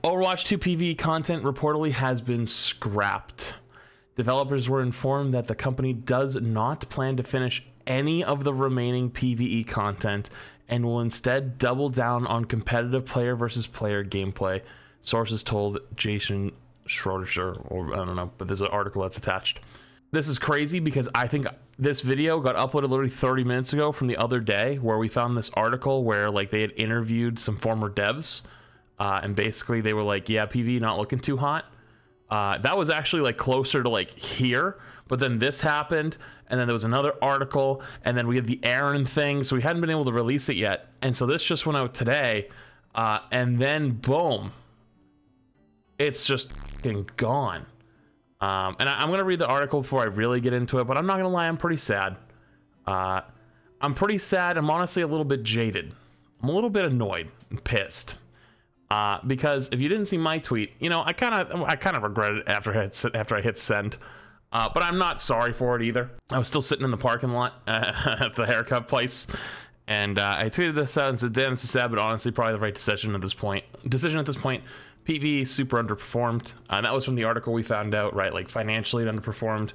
Overwatch 2 PvE content reportedly has been scrapped. Developers were informed that the company does not plan to finish any of the remaining PvE content and will instead double down on competitive player versus player gameplay, sources told Jason Schroeder, or I don't know, but there's an article that's attached. This is crazy because I think this video got uploaded literally 30 minutes ago from the other day, where we found this article where like they had interviewed some former devs, and basically they were like, yeah, PvE not looking too hot. That was actually like closer to like here, but then this happened, and then there was another article, and then we had the Aaron thing, so we hadn't been able to release it yet, and so this just went out today, and then boom, it's just fucking gone. And I'm gonna read the article before I really get into it, but I'm not gonna lie, I'm pretty sad. I'm pretty sad. I'm honestly a little bit jaded. I'm a little bit annoyed and pissed. Because if you didn't see my tweet, you know, I kind of regret it after I hit send. But I'm not sorry for it either. I was still sitting in the parking lot at the haircut place, and I tweeted this out and said, "Damn, this is sad, but honestly, probably the right decision at this point. PvE super underperformed." And that was from the article we found out, right? Like financially, it underperformed.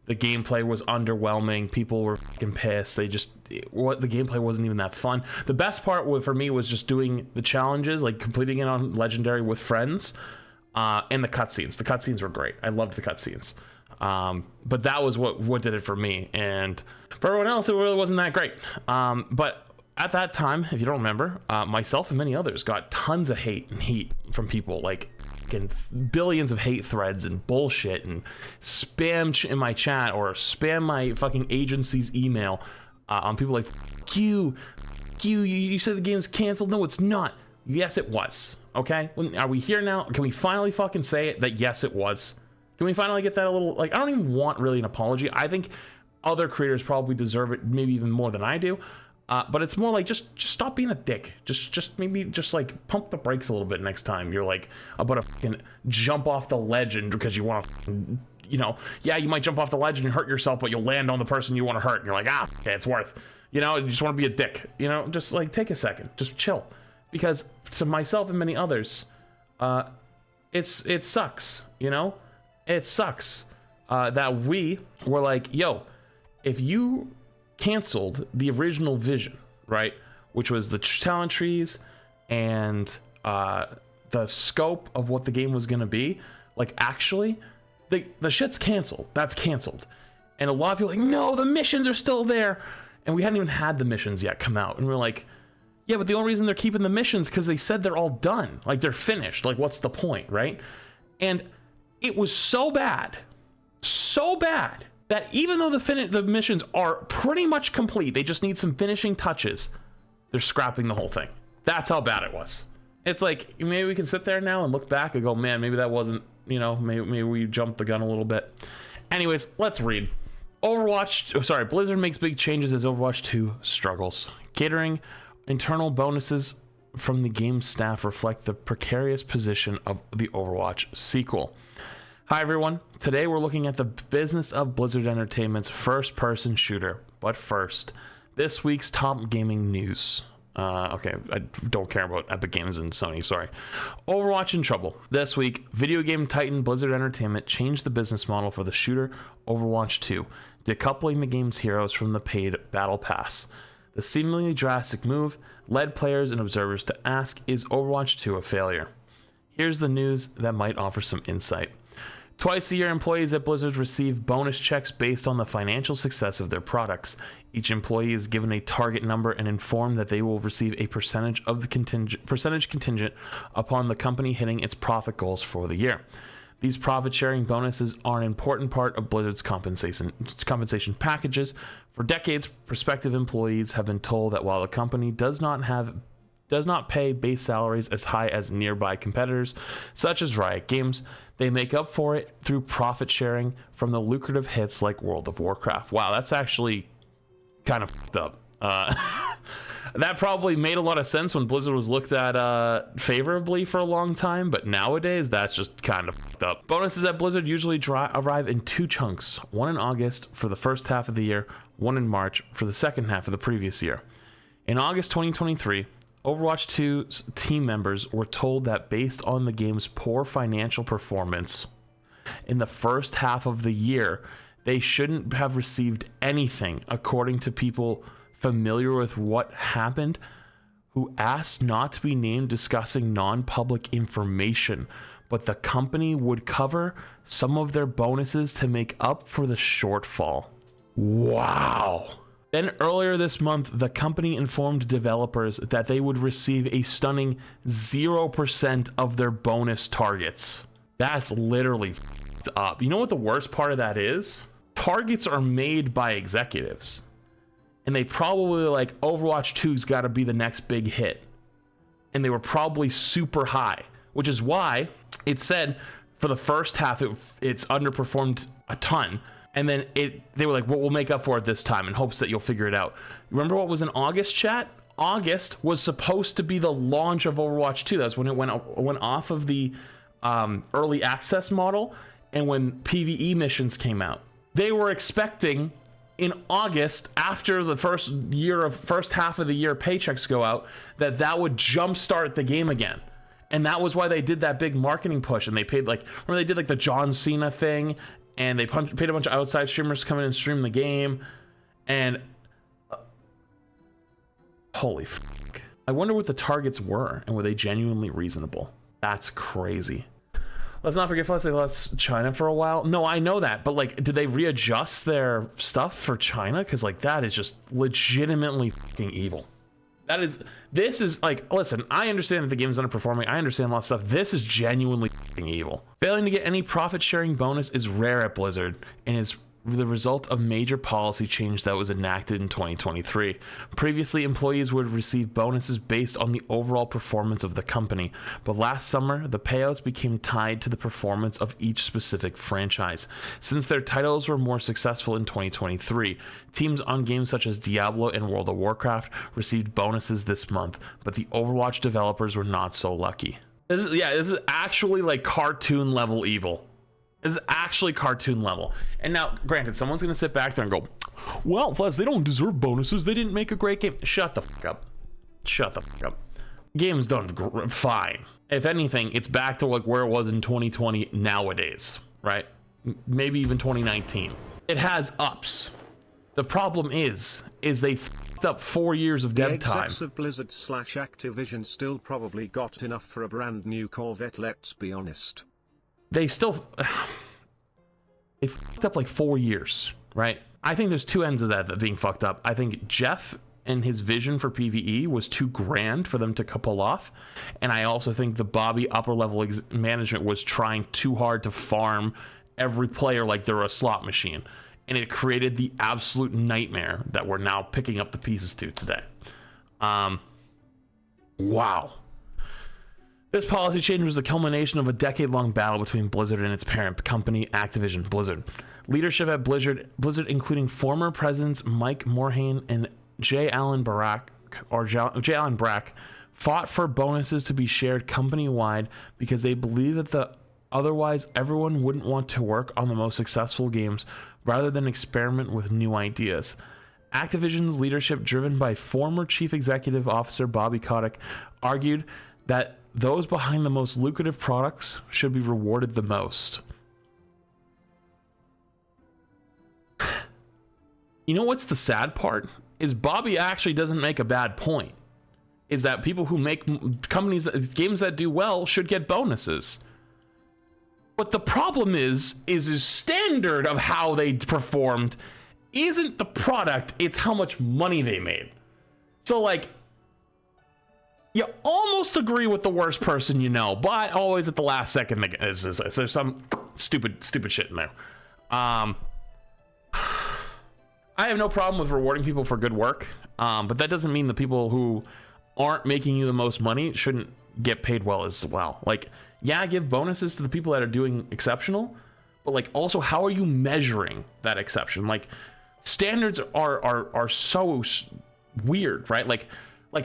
The gameplay was underwhelming. People were fucking pissed. The gameplay wasn't even that fun. The best part for me was just doing the challenges, like completing it on Legendary with friends, and the cutscenes. The cutscenes were great. I loved the cutscenes. But that was what did it for me. And for everyone else, it really wasn't that great. But at that time, if you don't remember, myself and many others got tons of hate and heat from people, like billions of hate threads and bullshit and spam in my chat or spam my fucking agency's email on people like, you said the game's canceled. No, it's not. Yes, it was. Okay, are we here now? Can we finally fucking say it that yes, it was? Can we finally get that a little, like, I don't even want really an apology. I think other creators probably deserve it, maybe even more than I do. But it's more like, just stop being a dick. Just maybe just like pump the brakes a little bit next time you're like about to fucking jump off the ledge, and because you want to, you know, yeah, you might jump off the ledge and hurt yourself, but you'll land on the person you want to hurt, and you're like, okay, it's worth, you know, you just want to be a dick, you know, just like take a second, just chill. Because to myself and many others, it sucks, you know, it sucks that we were like, yo, if you canceled the original vision, right, which was the talent trees and the scope of what the game was going to be, like, actually the shit's canceled. That's canceled. And a lot of people are like, no, the missions are still there, and we hadn't even had the missions yet come out, and we're like, yeah, but the only reason they're keeping the missions because they said they're all done, like they're finished, like what's the point, right? And it was so bad that even though the missions are pretty much complete, they just need some finishing touches, they're scrapping the whole thing. That's how bad it was. It's like, maybe we can sit there now and look back and go, man, maybe that wasn't, you know, maybe we jumped the gun a little bit. Anyways, let's read. Blizzard makes big changes as Overwatch 2 struggles. Catering internal bonuses from the game's staff reflect the precarious position of the Overwatch sequel. Hi everyone, today we're looking at the business of Blizzard Entertainment's first-person shooter. But first, this week's top gaming news. Okay, I don't care about Epic Games and Sony, sorry. Overwatch in trouble. This week, video game titan Blizzard Entertainment changed the business model for the shooter Overwatch 2, decoupling the game's heroes from the paid Battle Pass. The seemingly drastic move led players and observers to ask, is Overwatch 2 a failure? Here's the news that might offer some insight. Twice a year, employees at Blizzard receive bonus checks based on the financial success of their products. Each employee is given a target number and informed that they will receive a percentage contingent upon the company hitting its profit goals for the year. These profit-sharing bonuses are an important part of Blizzard's compensation packages. For decades, prospective employees have been told that while the company does not pay base salaries as high as nearby competitors, such as Riot Games, they make up for it through profit sharing from the lucrative hits like World of Warcraft. Wow, that's actually kind of fucked up. That probably made a lot of sense when Blizzard was looked at favorably for a long time, but nowadays that's just kind of fucked up. Bonuses at Blizzard usually arrive in two chunks, one in August for the first half of the year, one in March for the second half of the previous year. In August 2023, Overwatch 2's team members were told that based on the game's poor financial performance in the first half of the year, they shouldn't have received anything, according to people familiar with what happened who asked not to be named discussing non-public information, but the company would cover some of their bonuses to make up for the shortfall. Wow. Then earlier this month, the company informed developers that they would receive a stunning 0% of their bonus targets. That's literally f***ed up. You know what the worst part of that is? Targets are made by executives. And they probably like, Overwatch 2's got to be the next big hit. And they were probably super high, which is why it said for the first half, it's underperformed a ton. And then they were like, well, we'll make up for it this time in hopes that you'll figure it out. Remember what was in August, chat? August was supposed to be the launch of Overwatch 2. That's when it went off of the early access model and when PVE missions came out. They were expecting in August, after the first half of the year paychecks go out, that would jumpstart the game again. And that was why they did that big marketing push. And they paid like, remember they did like the John Cena thing, and they paid a bunch of outside streamers to come in and stream the game. And holy fuck. I wonder what the targets were, and were they genuinely reasonable? That's crazy. Let's not forget, they lost China for a while. No, I know that, but like, did they readjust their stuff for China? Because like, that is just legitimately fucking evil. This is like, listen, I understand that the game's underperforming. I understand a lot of stuff. This is genuinely fucking evil. Failing to get any profit sharing bonus is rare at Blizzard and is the result of major policy change that was enacted in 2023. Previously, employees would receive bonuses based on the overall performance of the company, but last summer, the payouts became tied to the performance of each specific franchise. Since their titles were more successful in 2023, teams on games such as Diablo and World of Warcraft received bonuses this month, but the Overwatch developers were not so lucky. This is actually like cartoon level evil. This is actually cartoon level. And now, granted, someone's going to sit back there and go, well, plus they don't deserve bonuses. They didn't make a great game. Shut the fuck up. Shut the fuck up. Games done fine. If anything, it's back to like where it was in 2020 nowadays, right? Maybe even 2019. It has ups. The problem is they fucked up 4 years of dev time. The execs of Blizzard/Activision still probably got enough for a brand new Corvette, let's be honest. They fucked up like 4 years, right? I think there's two ends of that being fucked up. I think Jeff and his vision for PVE was too grand for them to pull off. And I also think the Bobby upper level management was trying too hard to farm every player like they're a slot machine. And it created the absolute nightmare that we're now picking up the pieces to today. Wow. This policy change was the culmination of a decade-long battle between Blizzard and its parent company, Activision Blizzard. Leadership at Blizzard, including former presidents Mike Morhaime and J. Allen Brack, fought for bonuses to be shared company-wide because they believed that otherwise everyone wouldn't want to work on the most successful games rather than experiment with new ideas. Activision's leadership, driven by former Chief Executive Officer Bobby Kotick, argued that those behind the most lucrative products should be rewarded the most. You know what's the sad part? Is Bobby actually doesn't make a bad point. Is that people who make games that do well should get bonuses. But the problem is his standard of how they performed isn't the product, it's how much money they made. So like, you almost agree with the worst person you know, but always at the last second, there's some stupid shit in there. I have no problem with rewarding people for good work, but that doesn't mean the people who aren't making you the most money shouldn't get paid well as well. Like, yeah, give bonuses to the people that are doing exceptional, but like also how are you measuring that exception? Like, standards are so weird, right? Like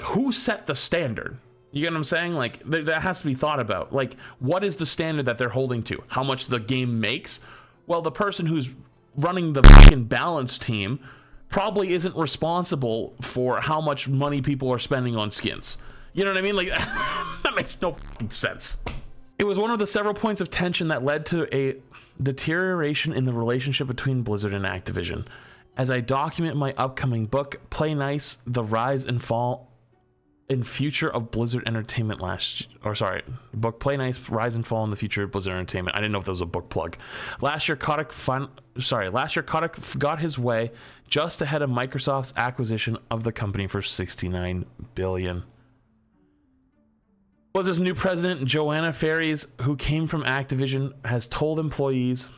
who set the standard? You get what I'm saying? Like that has to be thought about. Like, what is the standard that they're holding to? How much the game makes? Well, the person who's running the fucking balance team probably isn't responsible for how much money people are spending on skins. You know what I mean? Like, that makes no fucking sense. It was one of the several points of tension that led to a deterioration in the relationship between Blizzard and Activision. As I document my upcoming book, Play Nice, The Rise and Fall in Future of Blizzard Entertainment book Play Nice, Rise and Fall in the Future of Blizzard Entertainment. I didn't know if that was a book plug. Last year Kotick got his way just ahead of Microsoft's acquisition of the company for $69 billion. Blizzard's new president, Joanna Faries, who came from Activision, has told employees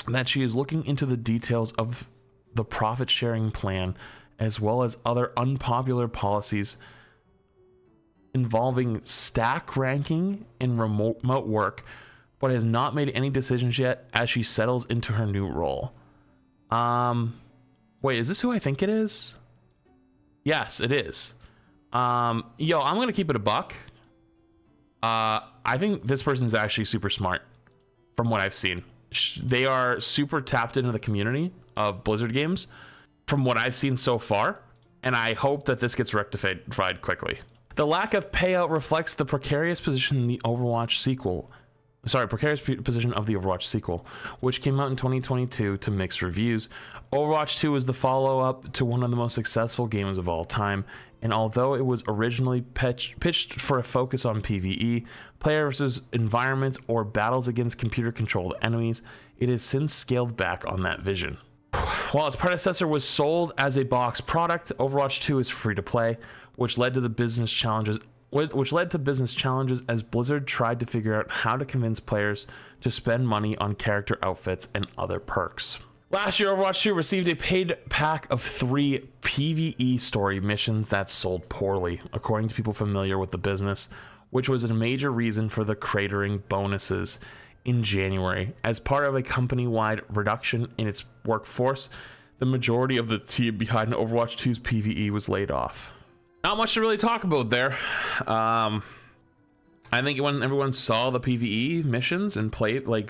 that she is looking into the details of the profit-sharing plan, as well as other unpopular policies involving stack ranking and remote work, but has not made any decisions yet as she settles into her new role. Wait, is this who I think it is? Yes, it is. I'm gonna keep it a buck. I think this person's actually super smart from what I've seen. They are super tapped into the community of Blizzard games from what I've seen so far, and I hope that this gets rectified quickly. The lack of payout reflects the precarious position in the Overwatch sequel. Position of the Overwatch sequel, which came out in 2022 to mixed reviews. Overwatch 2 is the follow-up to one of the most successful games of all time, and although it was originally pitched for a focus on PVE, player versus environments, or battles against computer-controlled enemies, it has since scaled back on that vision. While its predecessor was sold as a box product, Overwatch 2 is free to play, which led to business challenges as Blizzard tried to figure out how to convince players to spend money on character outfits and other perks. Last year, Overwatch 2 received a paid pack of 3 PVE story missions that sold poorly, according to people familiar with the business, which was a major reason for the cratering bonuses in January. As part of a company-wide reduction in its workforce, the majority of the team behind Overwatch 2's PVE was laid off. Not much to really talk about there. I think when everyone saw the PVE missions and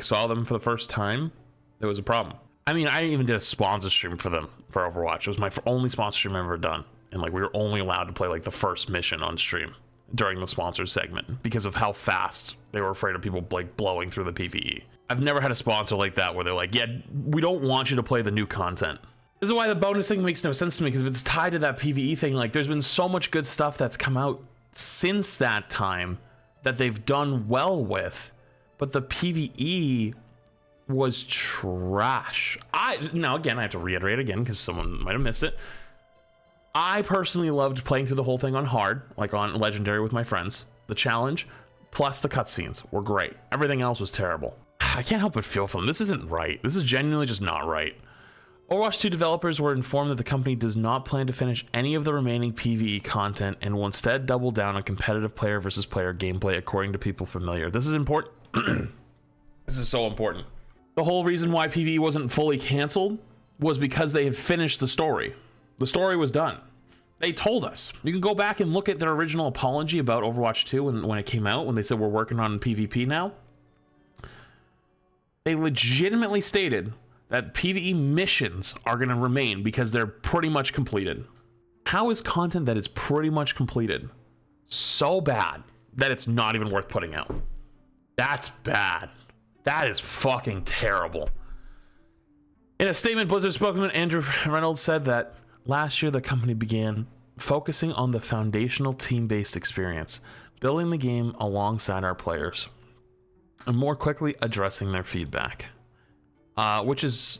saw them for the first time, there was a problem. I mean, I even did a sponsor stream for them for Overwatch. It was my only sponsor stream I've ever done, and we were only allowed to play the first mission on stream during the sponsor segment because of how fast they were afraid of people blowing through the PVE. I've never had a sponsor like that where they're like, yeah, we don't want you to play the new content. This is why the bonus thing makes no sense to me, because if it's tied to that PVE thing, there's been so much good stuff that's come out since that time that they've done well with, but the PVE was trash. Now again, I have to reiterate again because someone might have missed it. I personally loved playing through the whole thing on hard, on Legendary with my friends. The challenge plus the cutscenes were great. Everything else was terrible. I can't help but feel for them. This isn't right. This is genuinely just not right. Overwatch 2 developers were informed that the company does not plan to finish any of the remaining PvE content and will instead double down on competitive player versus player gameplay, according to people familiar. This is important. This is so important. The whole reason why PvE wasn't fully canceled was because they had finished the story. The story was done. They told us. You can go back and look at their original apology about Overwatch 2 when it came out, when they said we're working on PvP now. They legitimately stated that PvE missions are going to remain because they're pretty much completed. How is content that is pretty much completed so bad that it's not even worth putting out? That's bad. That is fucking terrible. In a statement, Blizzard spokesman Andrew Reynolds said that last year the company began focusing on the foundational team-based experience, building the game alongside our players, and more quickly addressing their feedback. Which is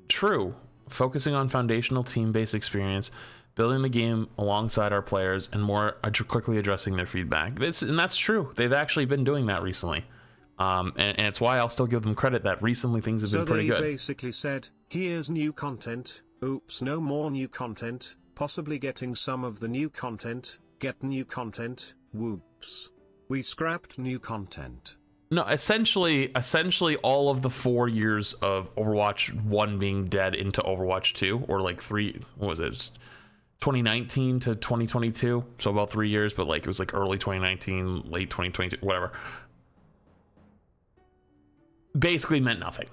true. Focusing on foundational team-based experience, building the game alongside our players, and more quickly addressing their feedback. And that's true. They've actually been doing that recently. And it's why I'll still give them credit that recently things have been pretty good. So they basically said, here's new content, oops, no more new content, possibly getting some of the new content, get new content, whoops. We scrapped new content. No, essentially all of the 4 years of Overwatch 1 being dead into Overwatch 2, or 3, what was it? 2019 to 2022, so about 3 years, but it was early 2019, late 2022, whatever. Basically meant nothing.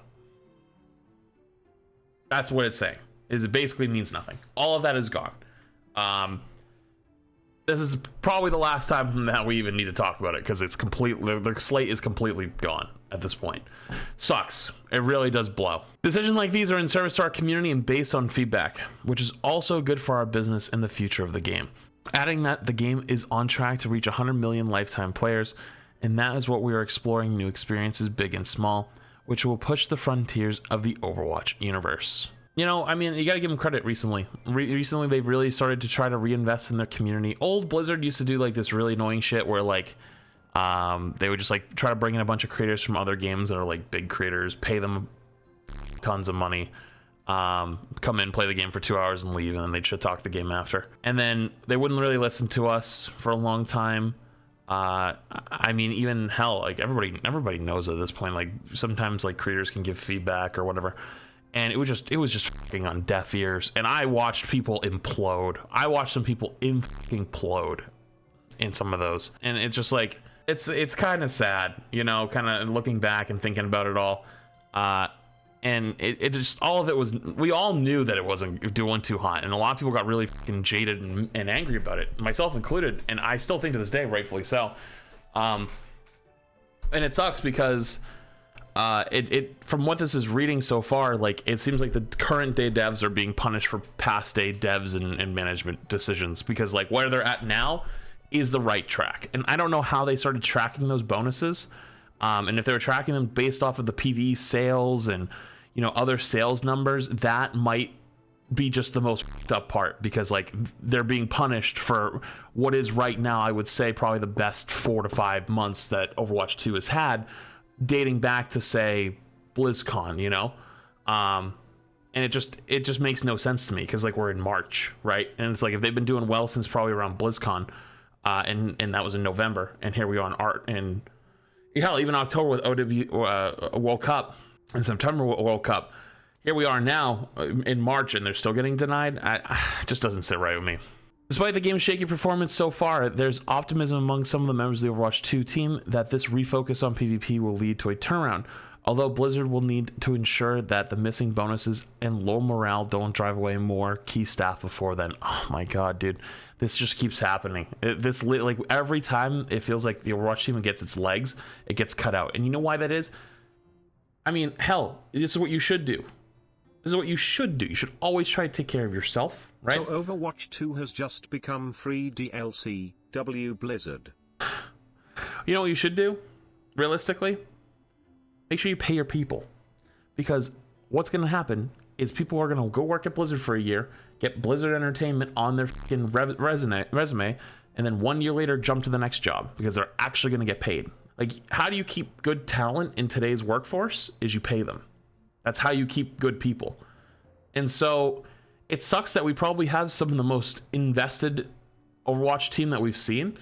That's what it's saying. Is it basically means nothing. All of that is gone. this is probably the last time that we even need to talk about it, because it's completely, the slate is completely gone at this point. Sucks. It really does blow. Decisions like these are in service to our community and based on feedback, which is also good for our business and the future of the game. Adding that the game is on track to reach 100 million lifetime players, and that is what we are exploring, new experiences big and small, which will push the frontiers of the Overwatch universe. You know, I mean, you gotta give them credit recently. Recently, they've really started to try to reinvest in their community. Old Blizzard used to do like this really annoying shit where like, they would just like try to bring in a bunch of creators from other games that are like big creators, pay them tons of money, come in, play the game for 2 hours and leave, and then they'd shit talk the game after. And then they wouldn't really listen to us for a long time. I mean, even hell, like everybody knows at this point, like sometimes like creators can give feedback or whatever. And it was just fucking on deaf ears. And I watched people implode. I watched some people implode in some of those. And it's just like, it's kind of sad, you know, kind of looking back and thinking about it all. And it just, all of it was, we all knew that it wasn't doing too hot. And a lot of people got really fucking jaded and angry about it, myself included. And I still think to this day, rightfully so. And it sucks because from what this is reading so far, like it seems like the current day devs are being punished for past day devs and management decisions, because like where they're at now is the right track. And I don't know how they started tracking those bonuses, and if they were tracking them based off of the PVE sales and, you know, other sales numbers, that might be just the most fucked up part, because like they're being punished for what is right now, I would say probably the best 4 to 5 months that Overwatch 2 has had, dating back to say BlizzCon, you know. And it just makes no sense to me, because like we're in March, right? And it's like if they've been doing well since probably around BlizzCon, and that was in November, and here we are on art, and hell, even October with World Cup and September World Cup, here we are now in March, and they're still getting denied. It just doesn't sit right with me. Despite the game's shaky performance so far, there's optimism among some of the members of the Overwatch 2 team that this refocus on PvP will lead to a turnaround, although Blizzard will need to ensure that the missing bonuses and low morale don't drive away more key staff before then. Oh my god, dude, this just keeps happening. Like every time it feels like the Overwatch team gets its legs, it gets cut out. And you know why that is? I mean, hell, this is what you should do. This is what you should do. You should always try to take care of yourself, right? So Overwatch 2 has just become free DLC, W Blizzard. You know what you should do? Realistically? Make sure you pay your people. Because what's going to happen is people are going to go work at Blizzard for a year, get Blizzard Entertainment on their fucking resume, and then 1 year later jump to the next job, because they're actually going to get paid. Like, how do you keep good talent in today's workforce? Is you pay them. That's how you keep good people. And so it sucks that we probably have some of the most invested Overwatch team that we've seen.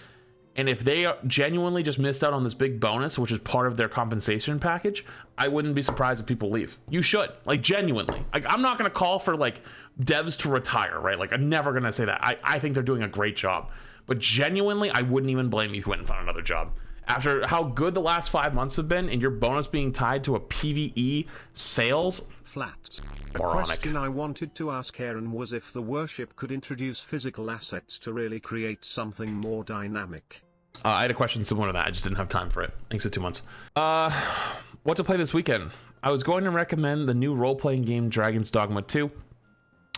And if they genuinely just missed out on this big bonus, which is part of their compensation package, I wouldn't be surprised if people leave. You should, like, genuinely. Like, I'm not going to call for like devs to retire, right? Like, I'm never going to say that. I think they're doing a great job. But genuinely, I wouldn't even blame you if you went and found another job. After how good the last 5 months have been, and your bonus being tied to a PVE sales, flat. moronic. The question I wanted to ask Aaron was if the worship could introduce physical assets to really create something more dynamic. I had a question similar to that. I just didn't have time for it. Thanks for 2 months. What to play this weekend? I was going to recommend the new role-playing game Dragon's Dogma 2,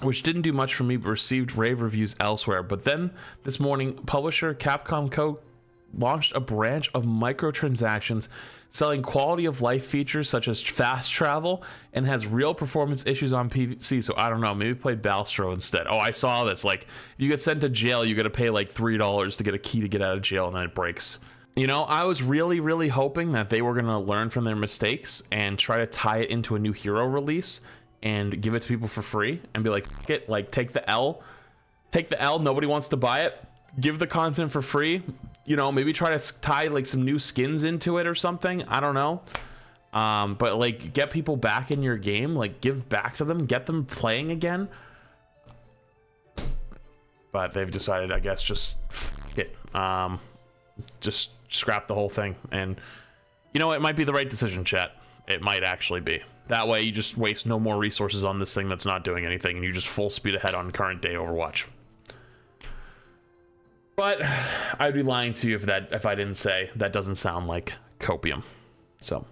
which didn't do much for me but received rave reviews elsewhere. But then this morning, publisher Capcom Co. launched a branch of microtransactions selling quality of life features such as fast travel, and has real performance issues on PC. So I don't know, maybe play Balstro instead. Oh, I saw this. Like, if you get sent to jail, you got to pay like $3 to get a key to get out of jail, and then it breaks. You know, I was really hoping that they were going to learn from their mistakes and try to tie it into a new hero release and give it to people for free and be like, fuck it, like take the L. Nobody wants to buy it. Give the content for free. You know, maybe try to tie like some new skins into it or something. I don't know. But like get people back in your game, like give back to them, get them playing again. But they've decided, I guess, just fuck it. Just scrap the whole thing. And you know, it might be the right decision, chat. It might actually be. That way you just waste no more resources on this thing that's not doing anything, and you just full speed ahead on current day Overwatch. But I'd be lying to you if I didn't say that doesn't sound like copium. So